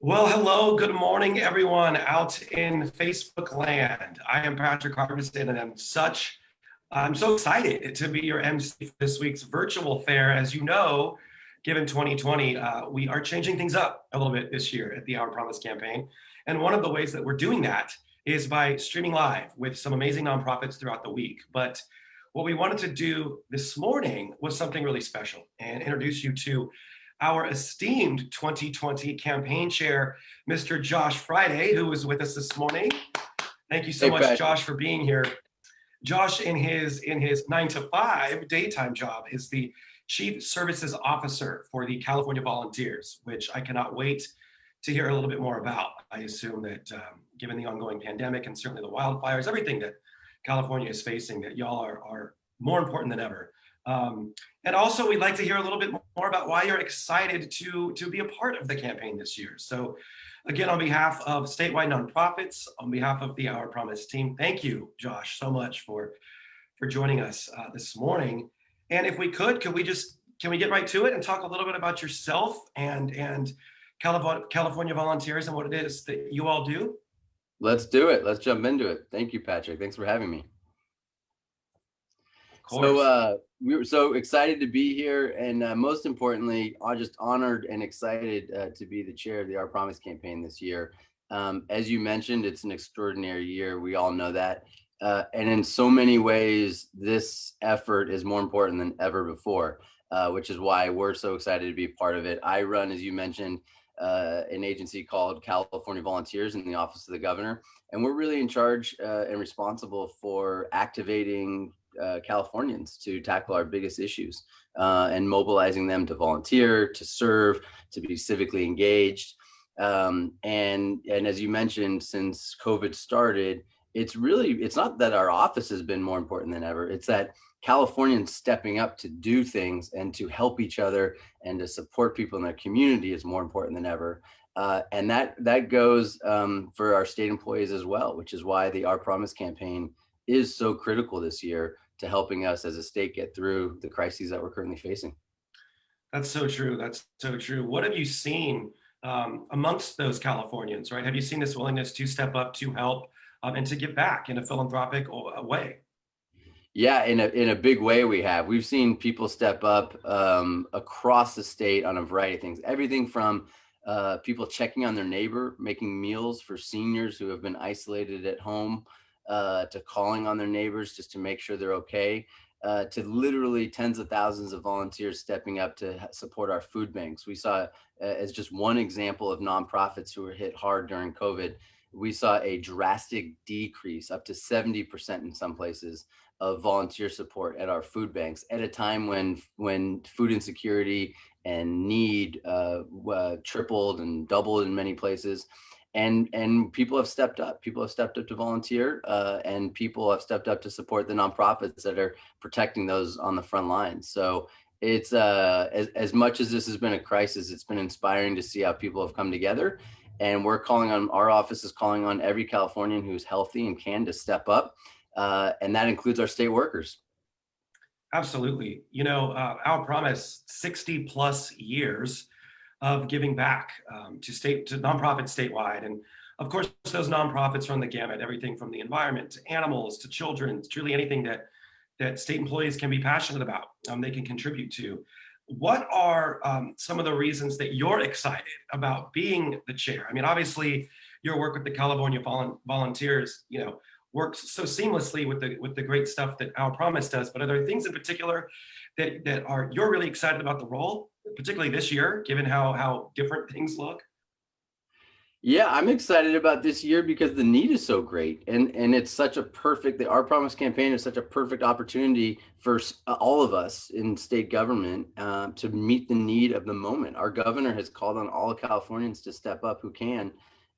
Well, hello, good morning, everyone out in Facebook land. I am Patrick Harbison, and I'm so excited to be your MC for this week's virtual fair. As you know, given 2020, we are changing things up a little bit this year at the Our Promise campaign. And one of the ways that we're doing that is by streaming live with some amazing nonprofits throughout the week. But what we wanted to do this morning was something really special and introduce you to our esteemed 2020 campaign chair, Mr. Josh Fryday, who is with us this morning. Thank you so Hey, much, Patrick. Josh, for being here. Josh, in his 9 to 5 daytime job, is the Chief Services Officer for the California Volunteers, which I cannot wait to hear a little bit more about. I assume that given the ongoing pandemic and certainly the wildfires, everything that California is facing, that y'all are more important than ever. And also, we'd like to hear a little bit more about why you're excited to be a part of the campaign this year. So again, on behalf of statewide nonprofits, on behalf of the Our Promise team, thank you, Josh, so much for joining us this morning. And if we can we get right to it and talk a little bit about yourself and California Volunteers and what it is that you all do? Let's do it. Let's jump into it. Thank you, Patrick. Thanks for having me. Of course. We were so excited to be here, and most importantly, I'm just honored and excited to be the chair of the Our Promise campaign this year. As you mentioned, it's an extraordinary year. We all know that. And in so many ways, this effort is more important than ever before, which is why we're so excited to be a part of it. I run, as you mentioned, an agency called California Volunteers in the Office of the Governor, and we're really in charge and responsible for activating Californians to tackle our biggest issues and mobilizing them to volunteer, to serve, to be civically engaged. And as you mentioned, since COVID started, it's not that our office has been more important than ever. It's that Californians stepping up to do things and to help each other and to support people in their community is more important than ever. And that goes for our state employees as well, which is why the Our Promise campaign is so critical this year to helping us as a state get through the crises that we're currently facing. That's so true. That's so true. What have you seen amongst those Californians, right? Have you seen this willingness to step up, to help, and to give back in a philanthropic way? Yeah, in a big way we've seen people step up across the state on a variety of things. Everything from people checking on their neighbor, making meals for seniors who have been isolated at home, to calling on their neighbors just to make sure they're okay, to literally tens of thousands of volunteers stepping up to support our food banks. We saw, as just one example of nonprofits who were hit hard during COVID, we saw a drastic decrease, up to 70% in some places, of volunteer support at our food banks at a time when food insecurity and need tripled and doubled in many places. And people have stepped up. People have stepped up to volunteer, and people have stepped up to support the nonprofits that are protecting those on the front lines. So it's as much as this has been a crisis, it's been inspiring to see how people have come together. And our office is calling on every Californian who's healthy and can to step up, and that includes our state workers. Absolutely. You know, Our Promise, 60 plus years of giving back to nonprofits statewide. And of course, those nonprofits run the gamut, everything from the environment to animals to children, truly anything that state employees can be passionate about, they can contribute to. What are some of the reasons that you're excited about being the chair? I mean, obviously, your work with the California Volunteers, works so seamlessly with the great stuff that Our Promise does. But are there things in particular that you're really excited about the role, particularly this year, given how different things look? Yeah, I'm excited about this year because the need is so great, and it's such a the Our Promise campaign is such a perfect opportunity for all of us in state government to meet the need of the moment. Our governor has called on all Californians to step up who can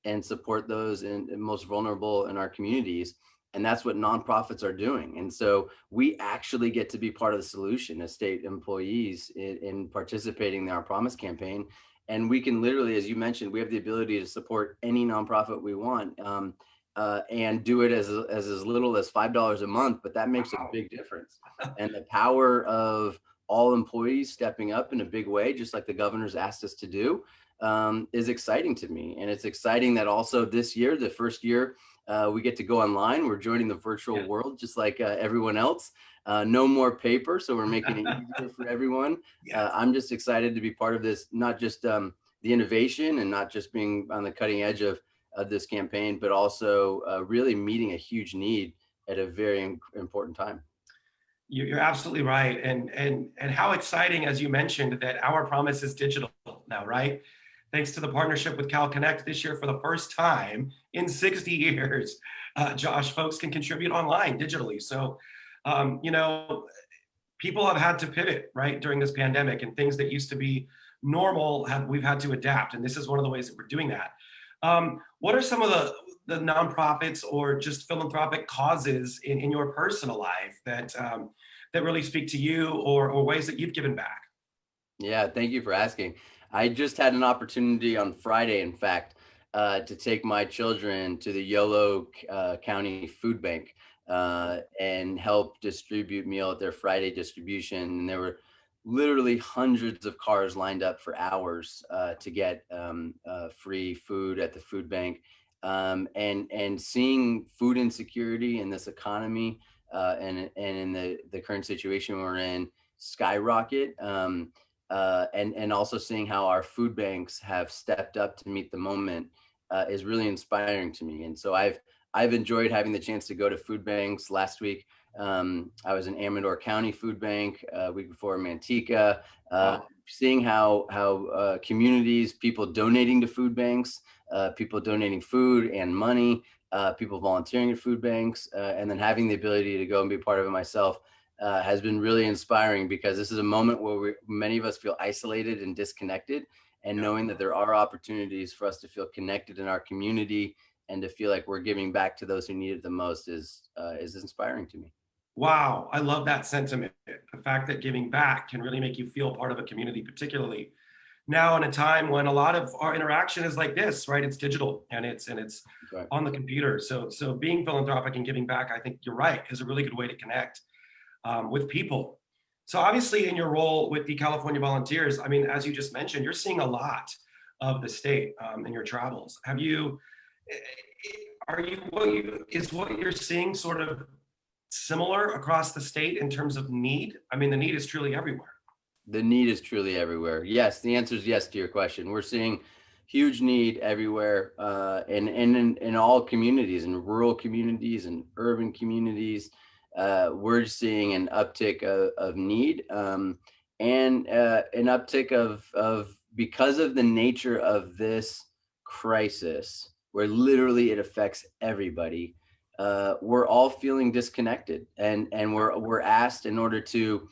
and support those most vulnerable in our communities, and that's what nonprofits are doing. And so we actually get to be part of the solution as state employees in participating in the Our Promise campaign. And we can literally, as you mentioned, we have the ability to support any nonprofit we want, and do it as little as $5 a month, but that makes a big difference. And the power of all employees stepping up in a big way, just like the governor's asked us to do, is exciting to me. And it's exciting that also this year, the first year, we get to go online. We're joining the virtual world just like everyone else. No more paper, so we're making it easier for everyone. Yes. I'm just excited to be part of this, not just the innovation and not just being on the cutting edge of this campaign, but also really meeting a huge need at a very important time. You're absolutely right, and how exciting, as you mentioned, that Our Promise is digital now, right? Thanks to the partnership with Cal Connect this year, for the first time in 60 years, Josh, folks can contribute online digitally. So, you know, people have had to pivot, right, during this pandemic, and things that used to be normal we've had to adapt, and this is one of the ways that we're doing that. What are some of the nonprofits or just philanthropic causes in your personal life that that really speak to you, or ways that you've given back? Yeah, thank you for asking. I just had an opportunity on Friday, in fact, to take my children to the Yolo County Food Bank and help distribute meal at their Friday distribution. And there were literally hundreds of cars lined up for hours to get free food at the food bank. And seeing food insecurity in this economy and in the current situation we're in skyrocket. And also seeing how our food banks have stepped up to meet the moment is really inspiring to me. And so I've enjoyed having the chance to go to food banks. Last week, I was in Amador County Food Bank. Week before, Manteca. Wow. Seeing how communities, people donating to food banks, people donating food and money, people volunteering at food banks, and then having the ability to go and be part of it myself. Has been really inspiring, because this is a moment where many of us feel isolated and disconnected, and Yeah. knowing that there are opportunities for us to feel connected in our community and to feel like we're giving back to those who need it the most is inspiring to me. Wow, I love that sentiment. The fact that giving back can really make you feel part of a community, particularly now in a time when a lot of our interaction is like this, right? It's digital, and it's Right. on the computer. So being philanthropic and giving back, I think you're right, is a really good way to connect with people. So obviously, in your role with the California Volunteers, I mean, as you just mentioned, you're seeing a lot of the state in your travels. Have you? Are you? Is what you're seeing sort of similar across the state in terms of need? I mean, the need is truly everywhere. The need is truly everywhere. Yes, the answer is yes to your question. We're seeing huge need everywhere, and in all communities, in rural communities and urban communities. We're seeing an uptick of need, and an uptick of because of the nature of this crisis, where literally it affects everybody. We're all feeling disconnected, and we're asked, in order to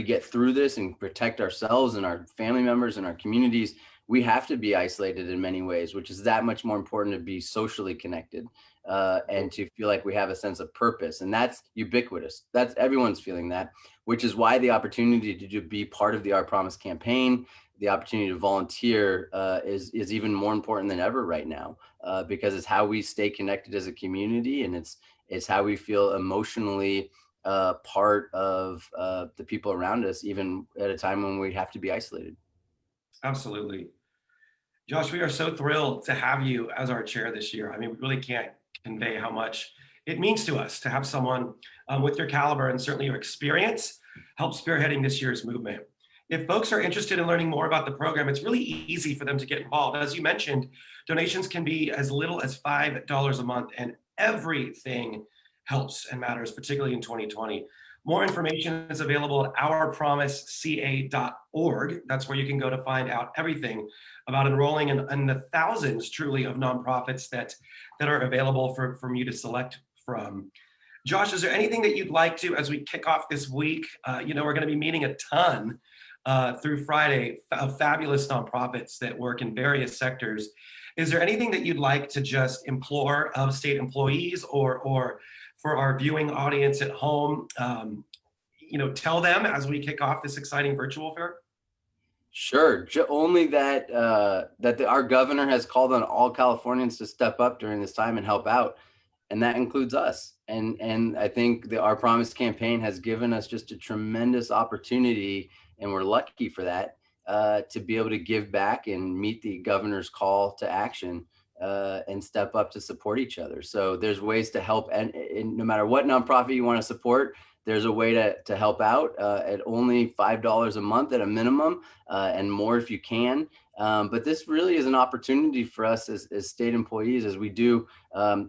get through this and protect ourselves and our family members and our communities, we have to be isolated in many ways, which is that much more important to be socially connected, and to feel like we have a sense of purpose. And that's ubiquitous. That's everyone's feeling that, which is why the opportunity to be part of the Our Promise campaign, the opportunity to volunteer, is even more important than ever right now, because it's how we stay connected as a community, and it's how we feel emotionally part of the people around us, even at a time when we have to be isolated. Absolutely. Josh, we are so thrilled to have you as our chair this year. I mean, we really can't convey how much it means to us to have someone with your caliber and certainly your experience help spearheading this year's movement. If folks are interested in learning more about the program, it's really easy for them to get involved. As you mentioned, donations can be as little as $5 a month, and everything helps and matters, particularly in 2020. More information is available at ourpromiseca.org. That's where you can go to find out everything about enrolling in the thousands, truly, of nonprofits that are available for you to select from. Josh, is there anything that you'd like to, as we kick off this week? You know, we're going to be meeting a ton through Friday of fabulous nonprofits that work in various sectors. Is there anything that you'd like to just implore of state employees, or for our viewing audience at home, you know, tell them as we kick off this exciting virtual fair? Sure. Only that our governor has called on all Californians to step up during this time and help out, and that includes us. And I think the Our Promise campaign has given us just a tremendous opportunity, and we're lucky for that, to be able to give back and meet the governor's call to action and step up to support each other. So there's ways to help, and no matter what nonprofit you want to support, there's a way to help out at only $5 a month at a minimum, and more if you can. But this really is an opportunity for us as state employees, as we do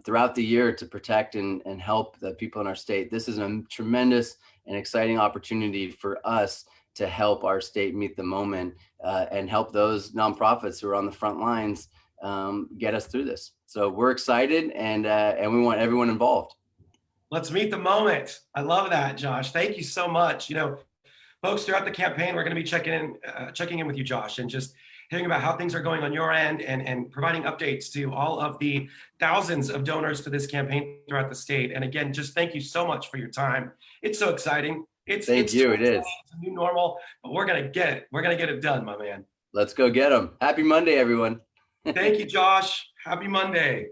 throughout the year, to protect and help the people in our state. This is a tremendous and exciting opportunity for us to help our state meet the moment and help those nonprofits who are on the front lines get us through this. So we're excited, and we want everyone involved. Let's meet the moment. I love that, Josh. Thank you so much. You know, folks, throughout the campaign, we're going to be checking in with you, Josh, and just hearing about how things are going on your end, and providing updates to all of the thousands of donors to this campaign throughout the state. And again, just thank you so much for your time. It's so exciting. Thank you. It is. It's a new normal, but we're going to get it. We're going to get it done, my man. Let's go get them. Happy Monday, everyone. Thank you, Josh. Happy Monday.